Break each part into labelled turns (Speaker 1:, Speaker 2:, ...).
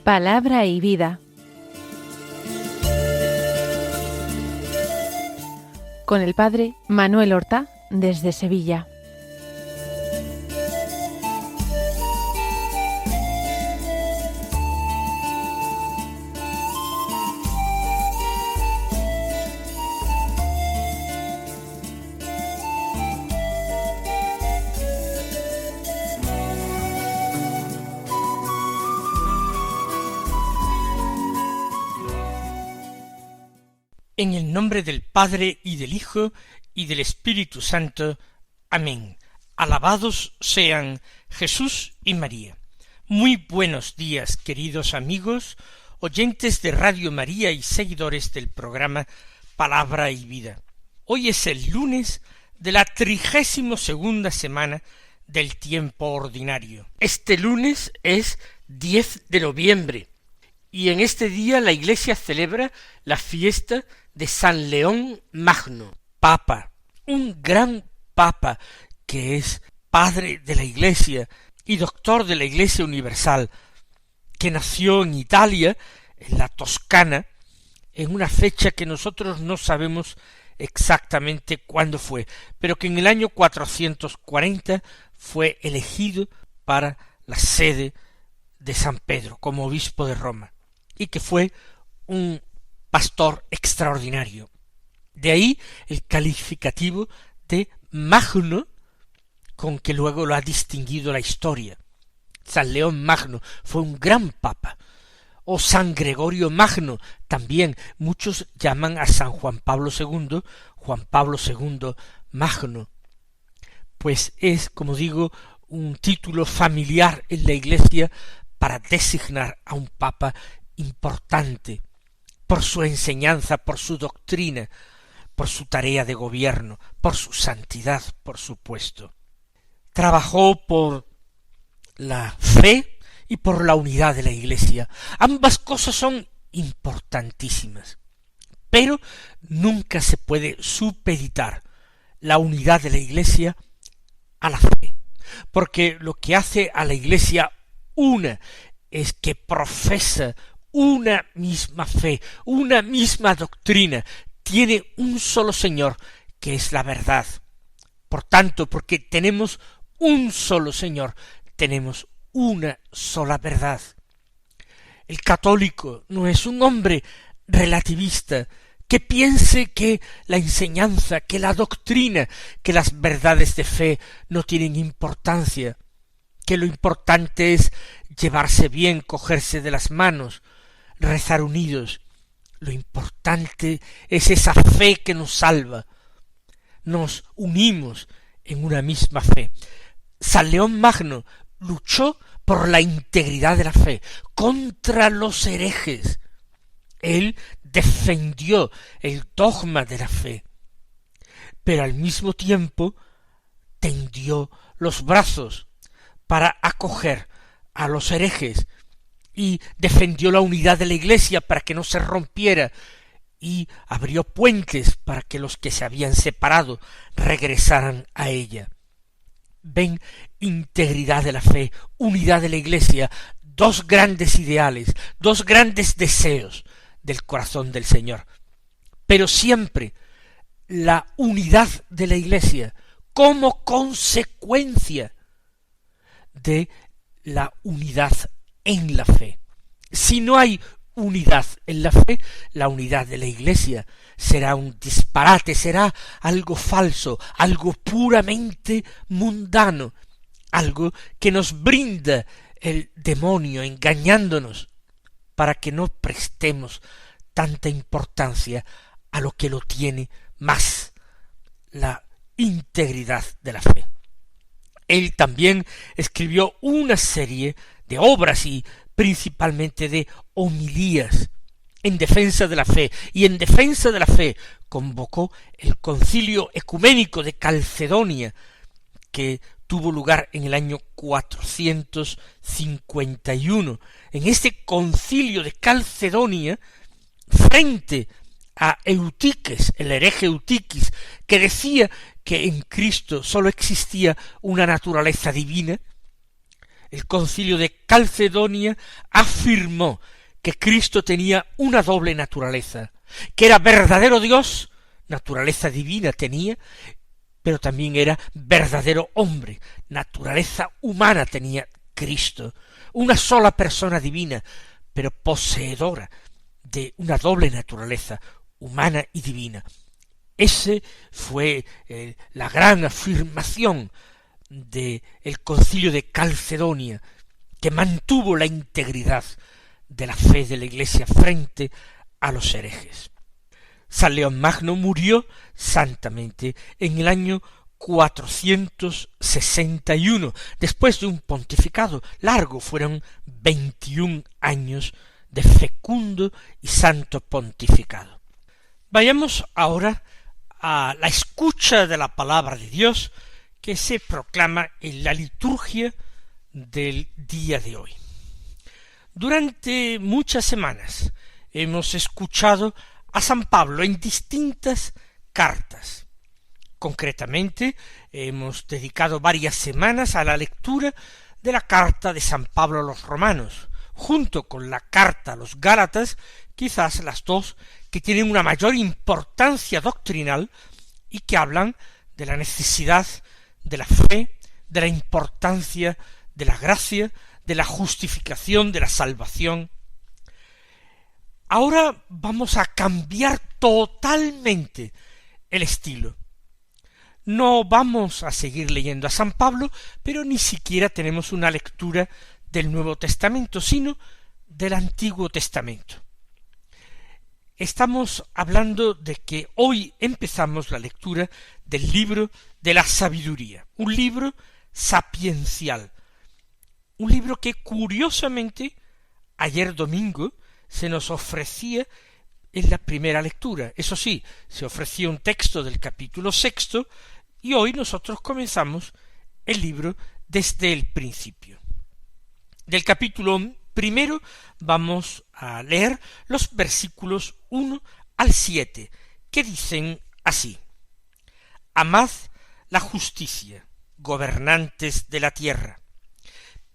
Speaker 1: Palabra y vida. Con el padre Manuel Horta, desde Sevilla.
Speaker 2: En el nombre del Padre, y del Hijo, y del Espíritu Santo. Amén. Alabados sean Jesús y María. Muy buenos días, queridos amigos, oyentes de Radio María y seguidores del programa Palabra y Vida. Hoy es el lunes de la 32ª semana del tiempo ordinario. Este lunes es 10 de noviembre, y en este día la Iglesia celebra la fiesta de San León Magno, Papa, un gran Papa que es padre de la Iglesia y doctor de la Iglesia universal, que nació en Italia, en la Toscana, en una fecha que nosotros no sabemos exactamente cuándo fue, pero que en el año 440 fue elegido para la sede de San Pedro como obispo de Roma, y que fue un pastor extraordinario. De ahí el calificativo de Magno, con que luego lo ha distinguido la historia. San León Magno fue un gran papa. O San Gregorio Magno, también muchos llaman a San Juan Pablo II Magno. Pues es, como digo, un título familiar en la Iglesia para designar a un papa importante, por su enseñanza, por su doctrina, por su tarea de gobierno, por su santidad, por supuesto. Trabajó por la fe y por la unidad de la Iglesia. Ambas cosas son importantísimas, pero nunca se puede supeditar la unidad de la Iglesia a la fe, porque lo que hace a la Iglesia una es que profesa una misma fe, una misma doctrina, tiene un solo Señor, que es la verdad. Por tanto, porque tenemos un solo Señor, tenemos una sola verdad. El católico no es un hombre relativista, que piense que la enseñanza, que la doctrina, que las verdades de fe no tienen importancia, que lo importante es llevarse bien, cogerse de las manos, rezar unidos. Lo importante es esa fe que nos salva. Nos unimos en una misma fe. San León Magno luchó por la integridad de la fe, contra los herejes. Él defendió el dogma de la fe, pero al mismo tiempo tendió los brazos para acoger a los herejes, y defendió la unidad de la Iglesia para que no se rompiera, y abrió puentes para que los que se habían separado regresaran a ella. Ven, integridad de la fe, unidad de la Iglesia, dos grandes ideales, dos grandes deseos del corazón del Señor. Pero siempre la unidad de la Iglesia como consecuencia de la unidad en la fe. Si no hay unidad en la fe, la unidad de la Iglesia será un disparate, será algo falso, algo puramente mundano, algo que nos brinda el demonio engañándonos para que no prestemos tanta importancia a lo que lo tiene más, la integridad de la fe. Él también escribió una serie de obras y principalmente de homilías en defensa de la fe, y en defensa de la fe convocó el Concilio Ecuménico de Calcedonia, que tuvo lugar en el año 451. En este concilio de Calcedonia, frente a Eutiques, el hereje Eutiquis, que decía que en Cristo sólo existía una naturaleza divina, El Concilio de Calcedonia afirmó que Cristo tenía una doble naturaleza, que era verdadero Dios, naturaleza divina tenía, pero también era verdadero hombre, naturaleza humana tenía Cristo, una sola persona divina, pero poseedora de una doble naturaleza, humana y divina. Ese fue la gran afirmación del Concilio de Calcedonia, que mantuvo la integridad de la fe de la Iglesia frente a los herejes. San León Magno murió santamente en el año 461, después de un pontificado largo, fueron 21 años de fecundo y santo pontificado. Vayamos ahora a la escucha de la palabra de Dios que se proclama en la liturgia del día de hoy. Durante muchas semanas hemos escuchado a San Pablo en distintas cartas. Concretamente, hemos dedicado varias semanas a la lectura de la carta de San Pablo a los romanos, junto con la carta a los gálatas, quizás las dos que tienen una mayor importancia doctrinal y que hablan de la necesidad de la fe, de la importancia de la gracia, de la justificación, de la salvación. Ahora vamos a cambiar totalmente el estilo. No vamos a seguir leyendo a San Pablo, pero ni siquiera tenemos una lectura del Nuevo Testamento, sino del Antiguo Testamento. Estamos hablando de que hoy empezamos la lectura del libro de la sabiduría, un libro sapiencial, un libro que curiosamente ayer domingo se nos ofrecía en la primera lectura. Eso sí, se ofrecía un texto del capítulo 6 y hoy nosotros comenzamos el libro desde el principio. Del capítulo 1 vamos a leer los versículos 1 al 7, que dicen así: Amad la justicia, gobernantes de la tierra,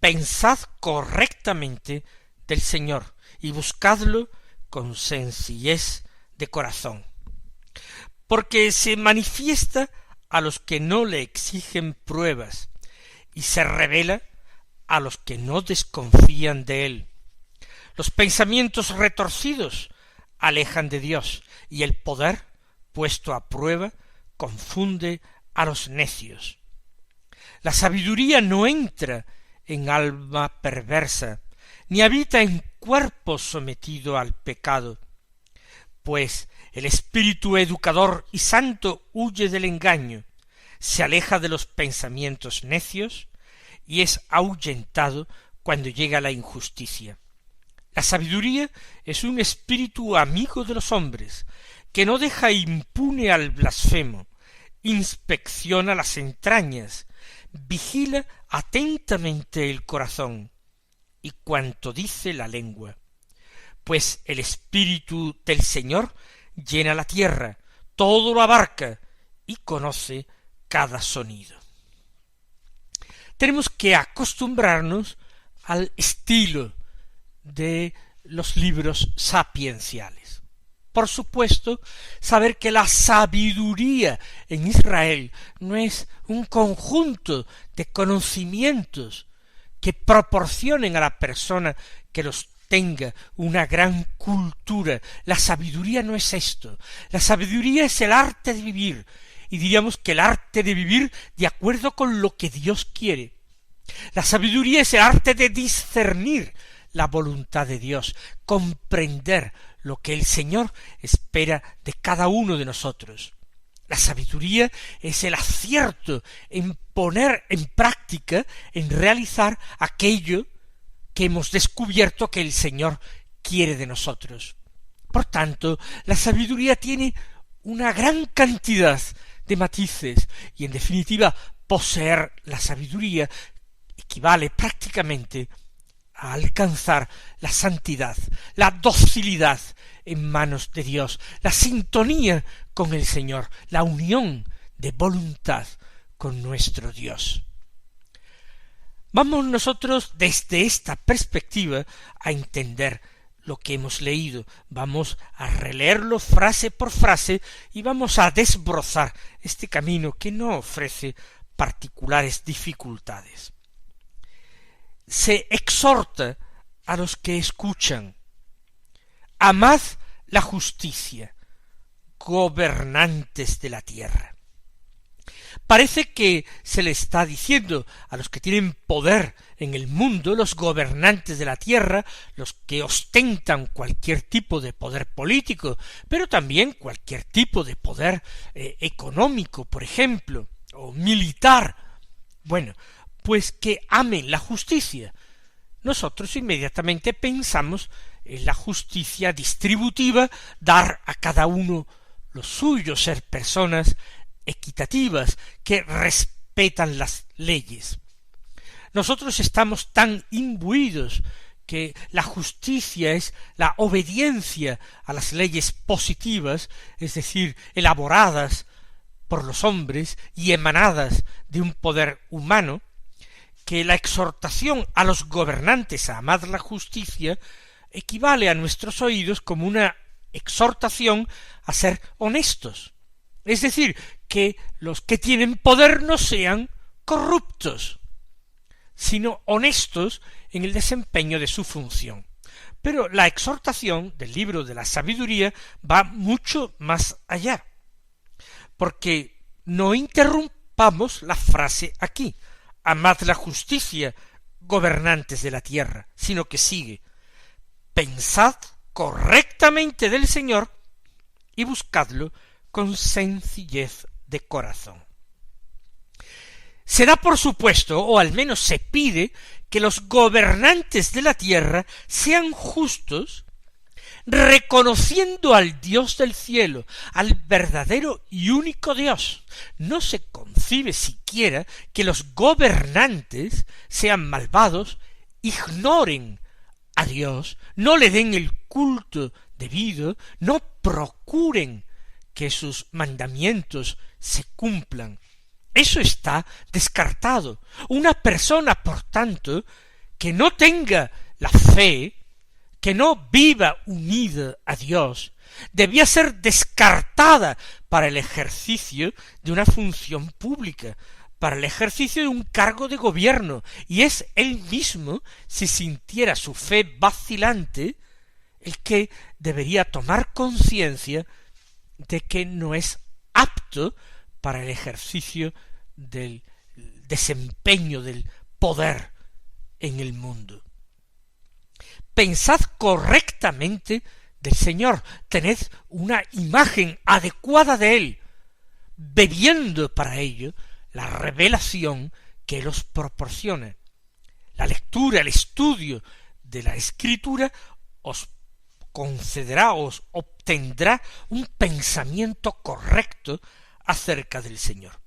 Speaker 2: pensad correctamente del Señor, y buscadlo con sencillez de corazón, porque se manifiesta a los que no le exigen pruebas, y se revela a los que no desconfían de él. Los pensamientos retorcidos alejan de Dios, y el poder, puesto a prueba, confunde a los necios. La sabiduría no entra en alma perversa, ni habita en cuerpo sometido al pecado, pues el espíritu educador y santo huye del engaño, se aleja de los pensamientos necios y es ahuyentado cuando llega la injusticia. La sabiduría es un espíritu amigo de los hombres, que no deja impune al blasfemo, inspecciona las entrañas, vigila atentamente el corazón y cuanto dice la lengua, pues el espíritu del Señor llena la tierra, todo lo abarca y conoce cada sonido. Tenemos que acostumbrarnos al estilo de los libros sapienciales. Por supuesto, saber que la sabiduría en Israel no es un conjunto de conocimientos que proporcionen a la persona que los tenga una gran cultura. La sabiduría no es esto. La sabiduría es el arte de vivir, y diríamos que el arte de vivir de acuerdo con lo que Dios quiere. La sabiduría es el arte de discernir la voluntad de Dios, comprender lo que el Señor espera de cada uno de nosotros. La sabiduría es el acierto en poner en práctica, en realizar aquello que hemos descubierto que el Señor quiere de nosotros. Por tanto, la sabiduría tiene una gran cantidad de matices y, en definitiva, poseer la sabiduría equivale prácticamente a alcanzar la santidad, la docilidad en manos de Dios, la sintonía con el Señor, la unión de voluntad con nuestro Dios. Vamos nosotros desde esta perspectiva a entender lo que hemos leído, vamos a releerlo frase por frase y vamos a desbrozar este camino que no ofrece particulares dificultades. Se exhorta a los que escuchan: amad la justicia, gobernantes de la tierra. Parece que se le está diciendo a los que tienen poder en el mundo, los gobernantes de la tierra, los que ostentan cualquier tipo de poder político, pero también cualquier tipo de poder económico, por ejemplo, o militar. Bueno, pues que amen la justicia. Nosotros inmediatamente pensamos en la justicia distributiva, dar a cada uno lo suyo, ser personas equitativas, que respetan las leyes. Nosotros estamos tan imbuidos que la justicia es la obediencia a las leyes positivas, es decir, elaboradas por los hombres y emanadas de un poder humano, que la exhortación a los gobernantes a amar la justicia equivale a nuestros oídos como una exhortación a ser honestos. Es decir, que los que tienen poder no sean corruptos, sino honestos en el desempeño de su función. Pero la exhortación del libro de la sabiduría va mucho más allá, porque no interrumpamos la frase aquí: amad la justicia, gobernantes de la tierra, sino que sigue: pensad correctamente del Señor y buscadlo con sencillez de corazón. Se da por supuesto, o al menos se pide, que los gobernantes de la tierra sean justos, reconociendo al Dios del cielo, al verdadero y único Dios. No se concibe siquiera que los gobernantes sean malvados, ignoren a Dios, no le den el culto debido, no procuren que sus mandamientos se cumplan. Eso está descartado. Una persona, por tanto, que no tenga la fe, que no viva unida a Dios, debía ser descartada para el ejercicio de una función pública, para el ejercicio de un cargo de gobierno, y es él mismo, si sintiera su fe vacilante, el que debería tomar conciencia de que no es apto para el ejercicio del desempeño del poder en el mundo. Pensad correctamente del Señor, tened una imagen adecuada de Él, bebiendo para ello la revelación que Él os proporciona. La lectura, el estudio de la Escritura os concederá, os obtendrá un pensamiento correcto acerca del Señor.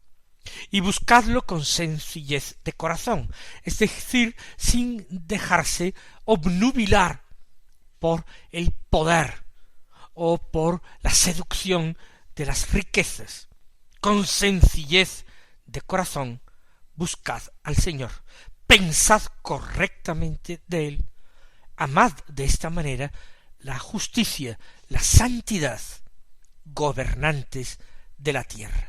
Speaker 2: Y buscadlo con sencillez de corazón, es decir, sin dejarse obnubilar por el poder o por la seducción de las riquezas. Con sencillez de corazón buscad al Señor, pensad correctamente de Él, amad de esta manera la justicia, la santidad, gobernantes de la tierra.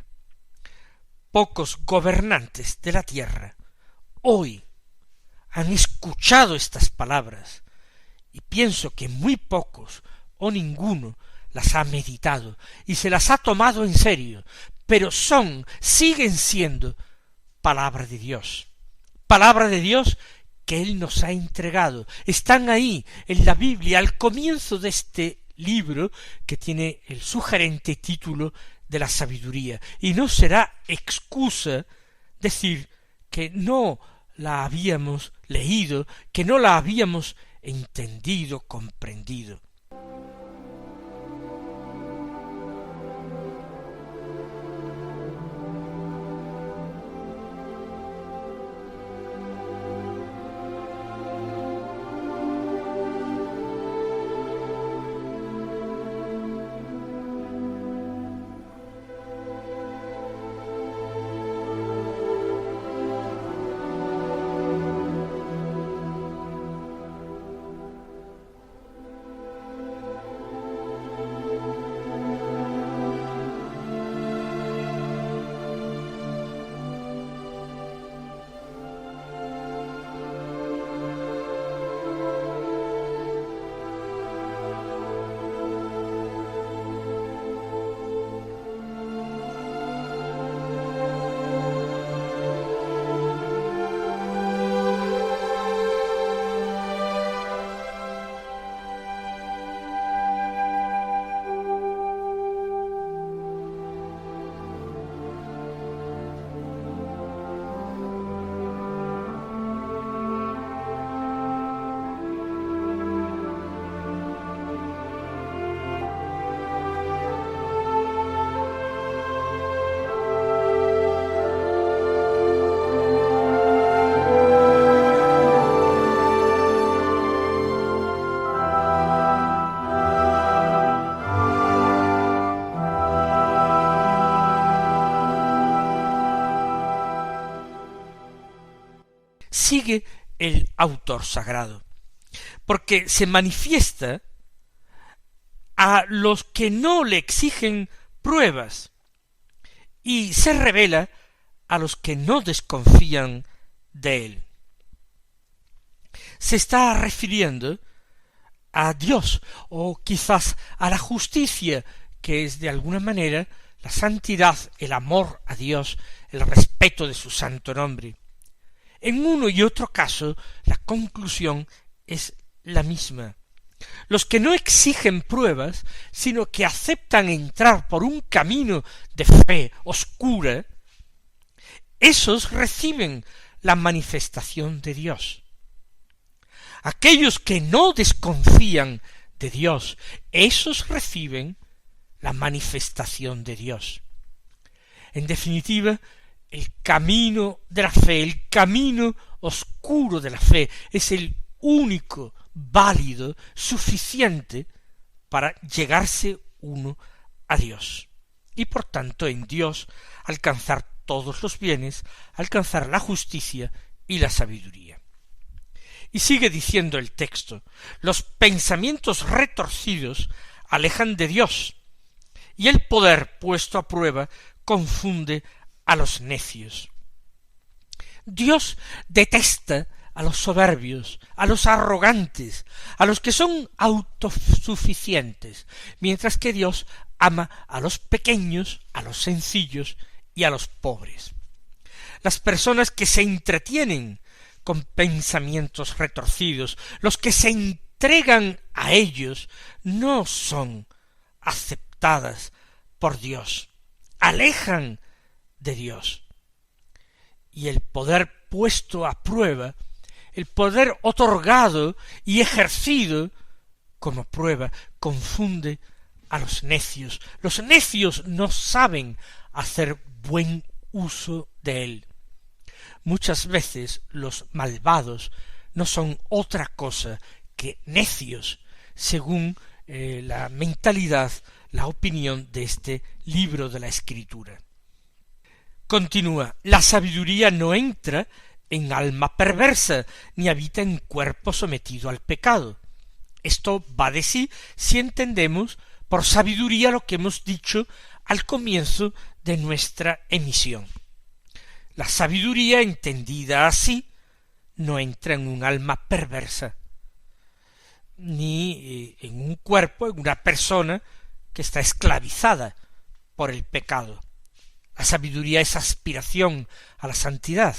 Speaker 2: Pocos gobernantes de la tierra hoy han escuchado estas palabras, y pienso que muy pocos o ninguno las ha meditado y se las ha tomado en serio, pero siguen siendo palabra de Dios que Él nos ha entregado. Están ahí en la Biblia, al comienzo de este libro que tiene el sugerente título de la sabiduría, y no será excusa decir que no la habíamos leído, que no la habíamos entendido, comprendido. sigue el autor sagrado, porque se manifiesta a los que no le exigen pruebas y se revela a los que no desconfían de él. Se está refiriendo a Dios, o quizás a la justicia, que es de alguna manera la santidad, el amor a Dios, el respeto de su santo nombre. En uno y otro caso, la conclusión es la misma. Los que no exigen pruebas, sino que aceptan entrar por un camino de fe oscura, esos reciben la manifestación de Dios. Aquellos que no desconfían de Dios, esos reciben la manifestación de Dios. En definitiva, el camino de la fe, el camino oscuro de la fe, es el único válido, suficiente para llegarse uno a Dios. Y por tanto en Dios alcanzar todos los bienes, alcanzar la justicia y la sabiduría. Y sigue diciendo el texto: los pensamientos retorcidos alejan de Dios, y el poder puesto a prueba confunde a los necios. Dios detesta a los soberbios, a los arrogantes, a los que son autosuficientes, mientras que Dios ama a los pequeños, a los sencillos y a los pobres. Las personas que se entretienen con pensamientos retorcidos, los que se entregan a ellos, no son aceptadas por Dios, alejan de Dios. Y el poder puesto a prueba, el poder otorgado y ejercido como prueba, confunde a los necios. Los necios no saben hacer buen uso de él. Muchas veces los malvados no son otra cosa que necios, según la mentalidad, la opinión de este libro de la Escritura. Continúa: la sabiduría no entra en alma perversa, ni habita en cuerpo sometido al pecado. Esto va de sí si entendemos por sabiduría lo que hemos dicho al comienzo de nuestra emisión. La sabiduría, entendida así, no entra en un alma perversa, ni en un cuerpo, en una persona que está esclavizada por el pecado. La sabiduría es aspiración a la santidad,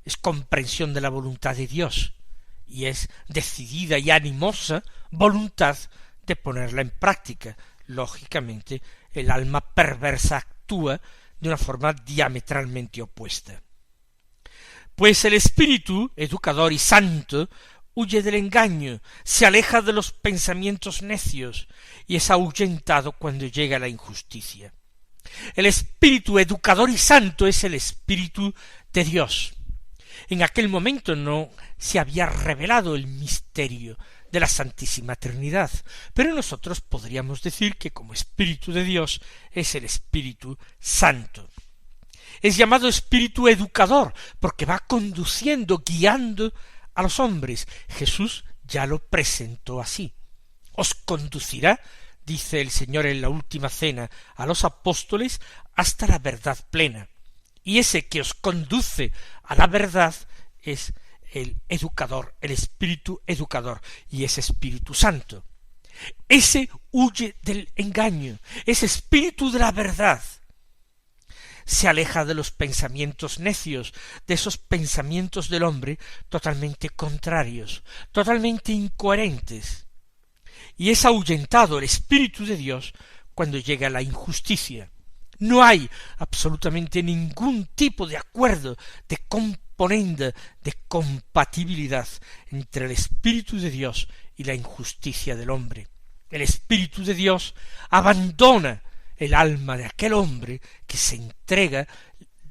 Speaker 2: es comprensión de la voluntad de Dios, y es decidida y animosa voluntad de ponerla en práctica. Lógicamente, el alma perversa actúa de una forma diametralmente opuesta. Pues el espíritu educador y santo huye del engaño, se aleja de los pensamientos necios y es ahuyentado cuando llega la injusticia. El espíritu educador y santo es el espíritu de Dios. En aquel momento no se había revelado el misterio de la Santísima Trinidad, pero nosotros podríamos decir que como Espíritu de Dios es el Espíritu Santo. Es llamado Espíritu Educador porque va conduciendo, guiando a los hombres. Jesús ya lo presentó así. Os conducirá, dice el Señor en la última cena a los apóstoles, hasta la verdad plena. Y ese que os conduce a la verdad es el educador, el espíritu educador, y es Espíritu Santo. Ese huye del engaño, ese espíritu de la verdad. Se aleja de los pensamientos necios, de esos pensamientos del hombre totalmente contrarios, totalmente incoherentes. Y es ahuyentado el Espíritu de Dios cuando llega la injusticia. No hay absolutamente ningún tipo de acuerdo, de componenda, de compatibilidad entre el Espíritu de Dios y la injusticia del hombre. El Espíritu de Dios abandona el alma de aquel hombre que se entrega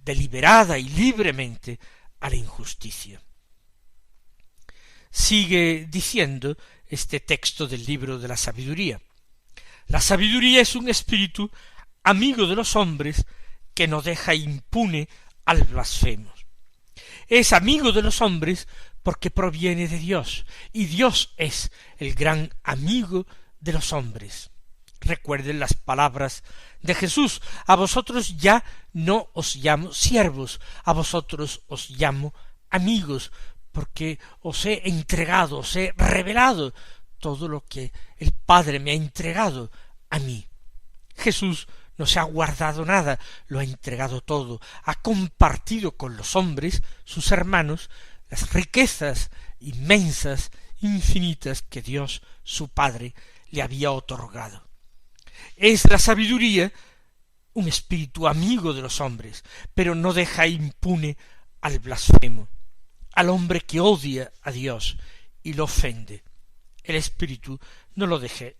Speaker 2: deliberada y libremente a la injusticia. Sigue diciendo este texto del libro de la sabiduría. La sabiduría es un espíritu amigo de los hombres que no deja impune al blasfemo. Es amigo de los hombres porque proviene de Dios, y Dios es el gran amigo de los hombres. Recuerden las palabras de Jesús: a vosotros ya no os llamo siervos, a vosotros os llamo amigos, porque os he entregado, os he revelado todo lo que el Padre me ha entregado a mí. Jesús no se ha guardado nada, lo ha entregado todo, ha compartido con los hombres, sus hermanos, las riquezas inmensas, infinitas que Dios, su Padre, le había otorgado. Es la sabiduría un espíritu amigo de los hombres, pero no deja impune al blasfemo, al hombre que odia a Dios y lo ofende. El espíritu no lo deje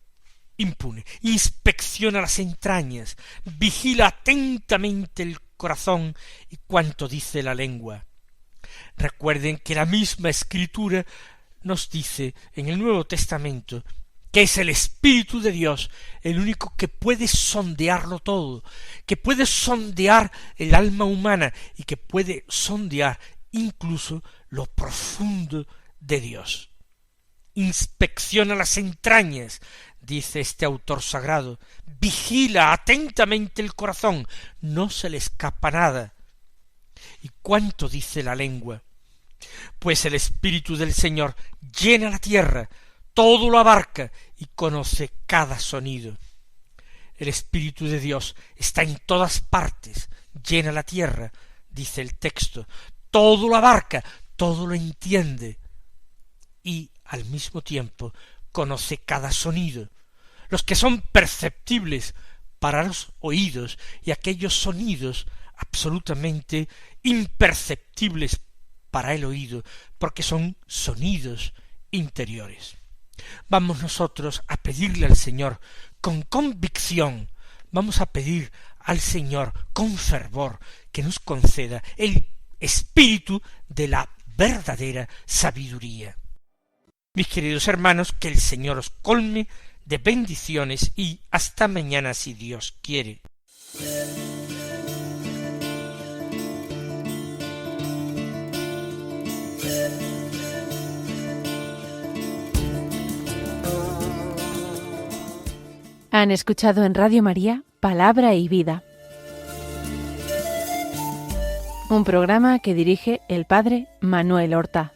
Speaker 2: impune, inspecciona las entrañas, vigila atentamente el corazón y cuanto dice la lengua. Recuerden que la misma Escritura nos dice en el Nuevo Testamento que es el Espíritu de Dios el único que puede sondearlo todo, que puede sondear el alma humana y que puede sondear incluso lo profundo de Dios. Inspecciona las entrañas, dice este autor sagrado, vigila atentamente el corazón, no se le escapa nada. ¿Y cuánto dice la lengua? Pues el Espíritu del Señor llena la tierra, todo lo abarca y conoce cada sonido. El Espíritu de Dios está en todas partes, llena la tierra, dice el texto, todo lo abarca, todo lo entiende y al mismo tiempo conoce cada sonido, los que son perceptibles para los oídos y aquellos sonidos absolutamente imperceptibles para el oído, porque son sonidos interiores. Vamos nosotros a pedirle al Señor con convicción, vamos a pedir al Señor con fervor que nos conceda el espíritu de la verdadera sabiduría. Mis queridos hermanos, que el Señor os colme de bendiciones y hasta mañana si Dios quiere.
Speaker 1: Han escuchado en Radio María Palabra y Vida, un programa que dirige el Padre Manuel Horta.